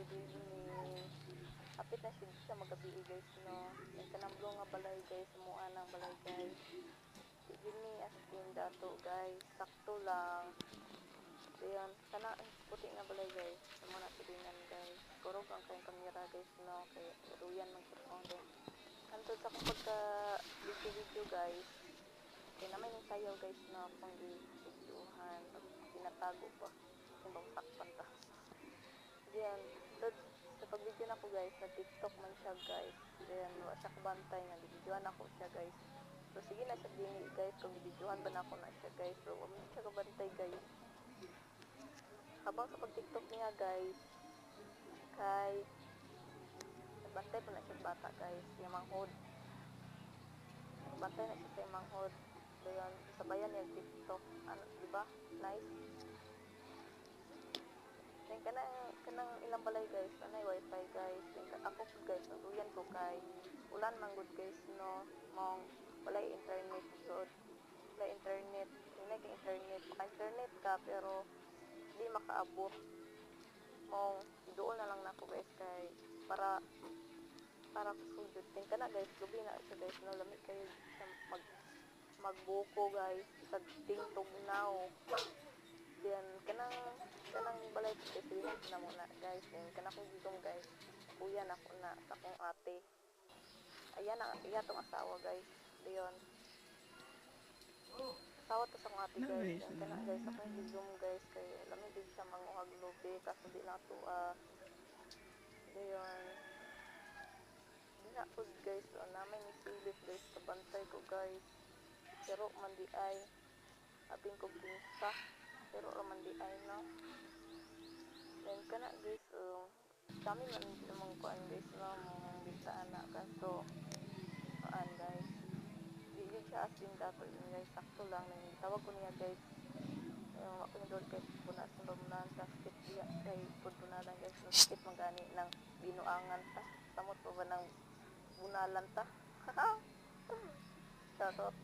good evening. Hapit na siya magabi guys no. Yung kanamblo nga balay guys, mua ng balay guys. Gini as in dato guys, sakto lang. Ayan, kana puti nga balay guys. Amo na tulingan guys. Kurog ang kayong kamera guys no, kay ruyan man sa din. Antod sa akong pagka video guys. Kaya naman yung sayaw guys no, kung i-videohan, pinatago pa. Yung bang sakpan ta. Diyan, sa pag-video na ko guys, na TikTok man siya guys. Diyan, wala siya kabantay nga, videohan ako siya guys. So sige na siya dini guys, kung videohan ba na ako na siya guys. So wala siya kabantay guys. Habang sa pag-TikTok niya guys, kay nagbantay pa na siya bata guys, yung manghod. Nagbantay na siya sa manghod. Diyan, sabayan niya TikTok. Ano, diba? Nice. Then kanang ilang balay guys, nanay wifi guys. Then ako po guys, naduyan ko kay ulan man good guys no. Mong walay internet good. Walay internet, hindi kay internet. Maka-internet ka pero di makaabot. Mong iduol na lang nako guys kay para kusugod. Then kana guys, gabi na siya guys no, lamig kayo siya magbuko guys sa tingtugnaw. Then kanang balay ko guys, lihat na muna guys. Then kanang kong gigong guys, kuya na ko na sa akong ate. Ayan ang iya tong asawa guys. Diyon. Asawa to sa akong ate guys. Then kanang guys akong gigong guys kay lamig din siya manguhag lubi kaso di lang to diyon. Di na po guys, namin ni silip guys, kabantay ko guys. Pero man di ay apin ko kinsa. Pero raman di ay no. Then kana guys, kami man namang kuan guys no, mong bitaan na kanto. Kuan guys. Di yun siya asin dato yun guys, sakto lang. Tawag ko niya guys. Ako yung doon guys, punas ng bamunan sa skit diya. Kay punalan guys, no skit magani ng binuangan ta. Samot pa ba ng bunalan ta? Shoutout.